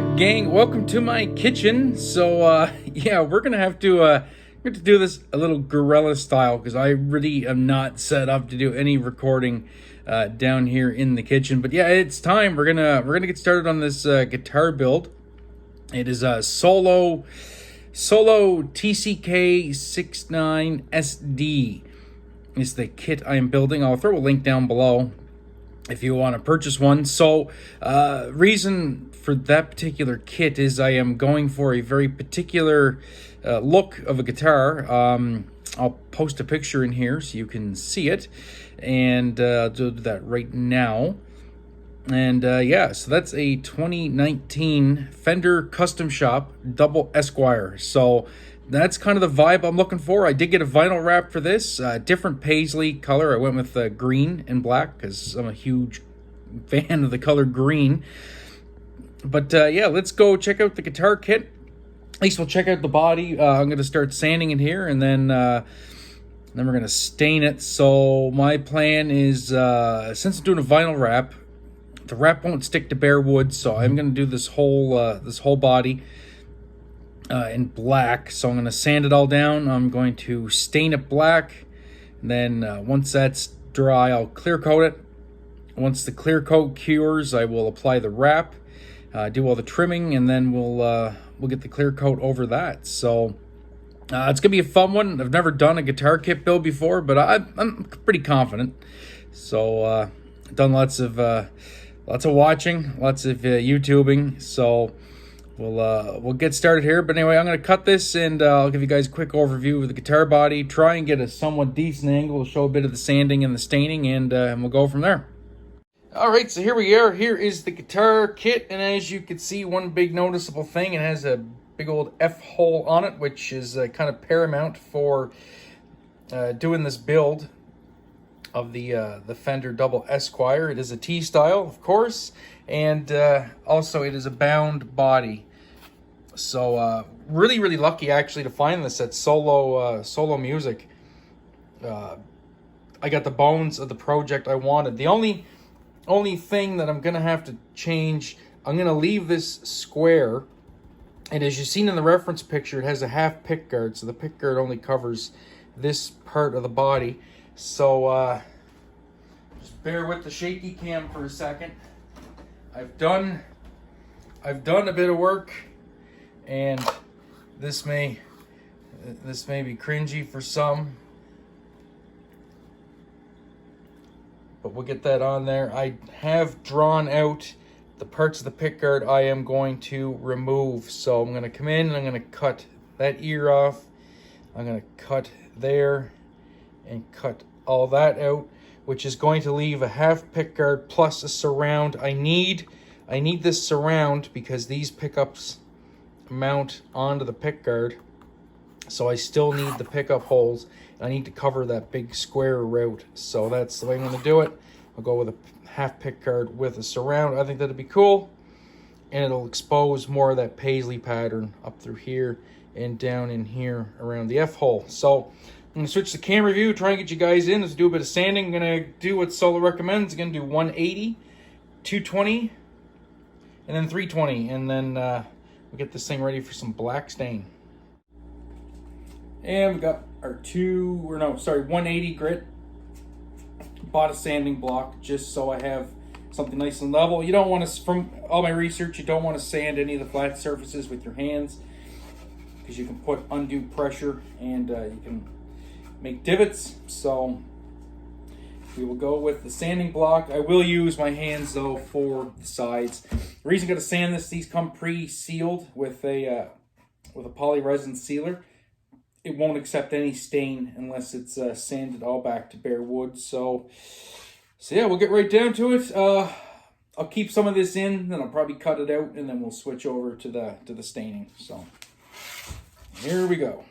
Alright gang, welcome to my kitchen. So yeah, we're gonna have to do this a little guerrilla style because I really am not set up to do any recording down here in the kitchen. But yeah, it's time. We're gonna get started on this guitar build. It is a solo TCK 69 SD is the kit I am building. I'll throw a link down below if you want to purchase one. So reason for that particular kit is I am going for a very particular look of a guitar. I'll post a picture in here so you can see it, and I'll do that right now. And yeah, so that's a 2019 Fender Custom Shop Double Esquire. So that's kind of the vibe I'm looking for. I did get a vinyl wrap for this, different paisley color. I went with green and black because I'm a huge fan of the color green. But yeah, let's go check out the guitar kit. At least we'll check out the body. I'm going to start sanding it here, and then we're going to stain it. So my plan is, since I'm doing a vinyl wrap, the wrap won't stick to bare wood, so I'm going to do this whole body in black. So I'm going to sand it all down. I'm going to stain it black. And then once that's dry, I'll clear coat it. Once the clear coat cures, I will apply the wrap, do all the trimming, and then we'll get the clear coat over that. So it's gonna be a fun one. I've never done a guitar kit build before, but I'm pretty confident. So I've done lots of watching, lots of YouTubing. So we'll get started here. But anyway, I'm gonna cut this, and I'll give you guys a quick overview of the guitar body. Try and get a somewhat decent angle to show a bit of the sanding and the staining, and we'll go from there. Alright, so here we are. Here is the guitar kit, and as you can see, one big noticeable thing, it has a big old F hole on it, which is kind of paramount for doing this build of the Fender Double Esquire. It is a T-style, of course, and also it is a bound body. So really lucky actually to find this at Solo Music. I got the bones of the project I wanted. The only thing that I'm gonna have to change, I'm gonna leave this square, and as you've seen in the reference picture, it has a half pick guard, so the pick guard only covers this part of the body. So just bear with the shaky cam for a second. I've done a bit of work, and this may be cringy for some, but we'll get that on there. I have drawn out the parts of the pickguard I am going to remove. So I'm going to come in and I'm going to cut that ear off. I'm going to cut there and cut all that out, which is going to leave a half pickguard plus a surround. I need this surround because these pickups mount onto the pickguard. So I still need the pickup holes. I need to cover that big square route. So that's the way I'm going to do it. I'll go with a half pick guard with a surround. I think that'd be cool. And it'll expose more of that paisley pattern up through here and down in here around the F hole. So I'm going to switch the camera view, try and get you guys in. Let's do a bit of sanding. I'm going to do what Solo recommends. I'm going to do 180, 220, and then 320. And then we'll get this thing ready for some black stain. And we got our 180 grit. Bought a sanding block just so I have something nice and level. You don't want to, from all my research, you don't want to sand any of the flat surfaces with your hands because you can put undue pressure and you can make divots. So we will go with the sanding block. I will use my hands though for the sides. The reason I'm going to sand this, these come pre-sealed with a poly resin sealer. It won't accept any stain unless it's sanded all back to bare wood. So yeah, we'll get right down to it. I'll keep some of this in, then I'll probably cut it out, and then we'll switch over to the staining. So here we go.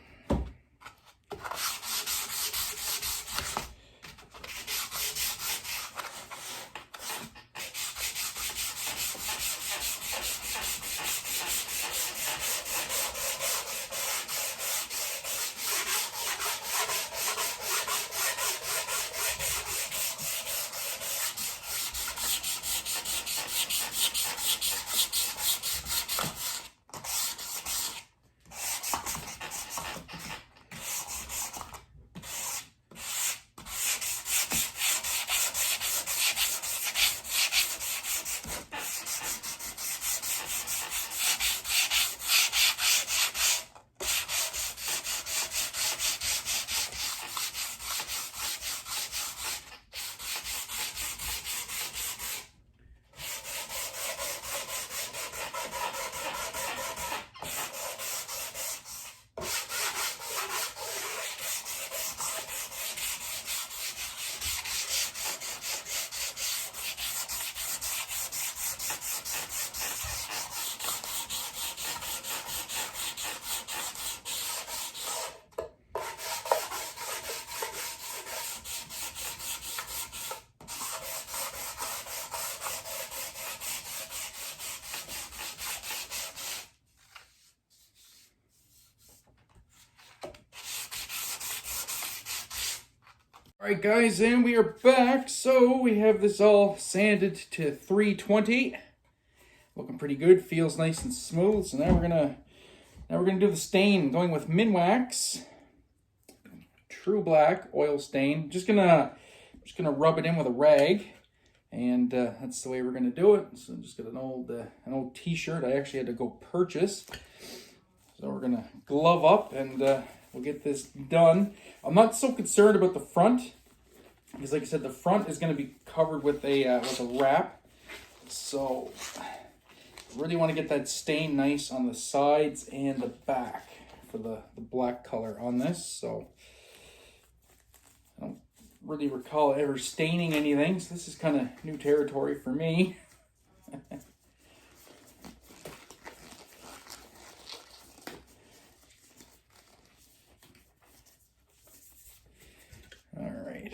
Alright guys, and we are back. So we have this all sanded to 320. Looking pretty good, feels nice and smooth. So now we're gonna do the stain, going with Minwax True Black oil stain. Just gonna rub it in with a rag, and that's the way we're gonna do it. So just got an old t-shirt I actually had to go purchase. So we're gonna glove up and we'll get this done. I'm not so concerned about the front, because like I said, the front is going to be covered with a wrap. So I really want to get that stain nice on the sides and the back for the black color on this. So I don't really recall ever staining anything, so this is kind of new territory for me. All right.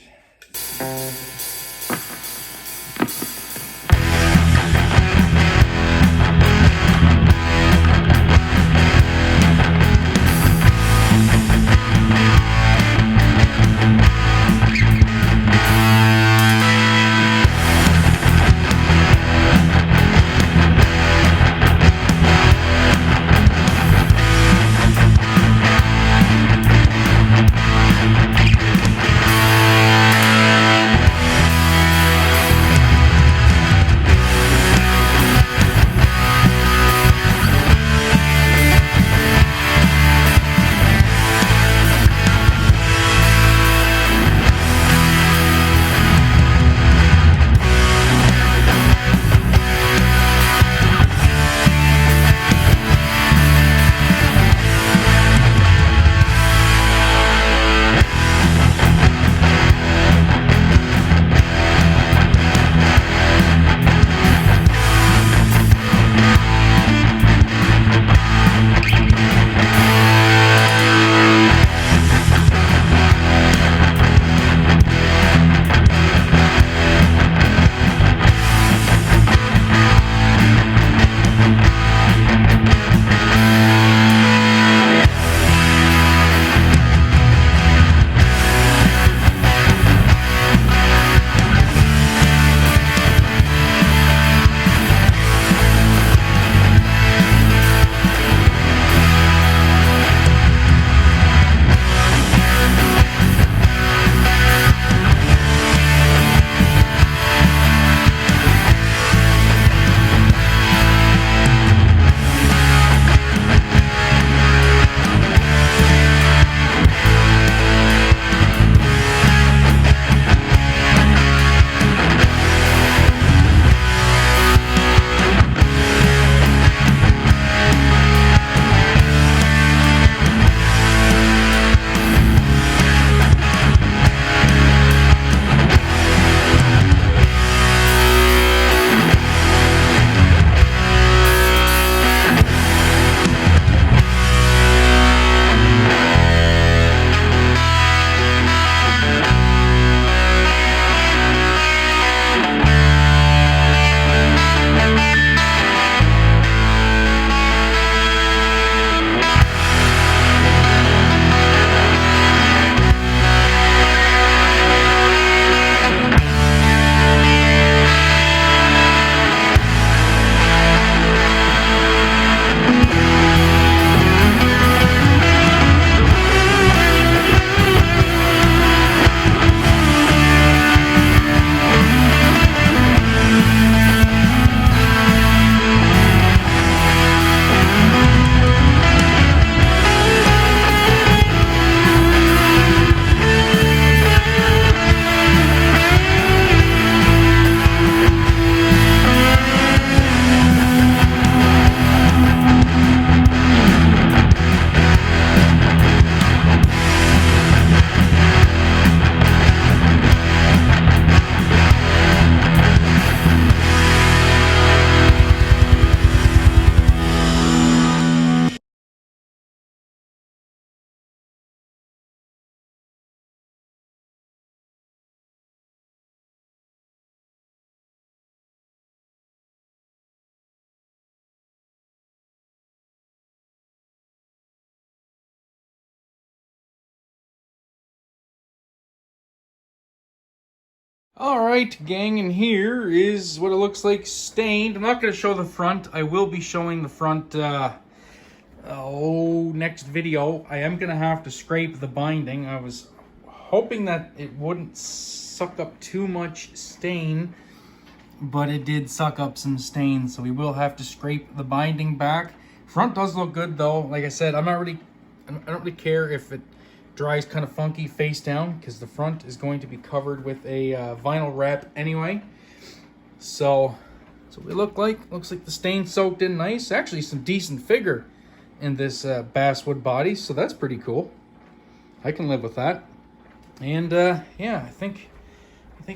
All right, gang, and here is what it looks like stained. I'm not going to show the front. I will be showing the front next video. I am going to have to scrape the binding. I was hoping that it wouldn't suck up too much stain, but it did suck up some stain, so we will have to scrape the binding back. Front does look good though. Like I said, I don't really care if it dries kind of funky face down, because the front is going to be covered with a vinyl wrap anyway. So that's what we look like. Looks like the stain soaked in nice. Actually, some decent figure in this basswood body, so that's pretty cool. I can live with that. And yeah, I think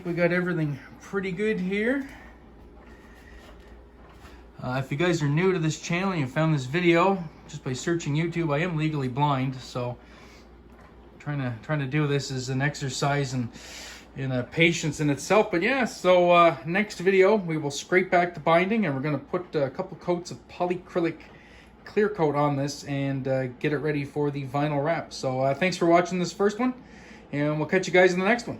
we got everything pretty good here. If you guys are new to this channel and you found this video just by searching YouTube, I am legally blind, so trying to do this is an exercise in patience in itself. But yeah, so next video we will scrape back the binding, and we're going to put a couple coats of polyacrylic clear coat on this and get it ready for the vinyl wrap. So thanks for watching this first one, and we'll catch you guys in the next one.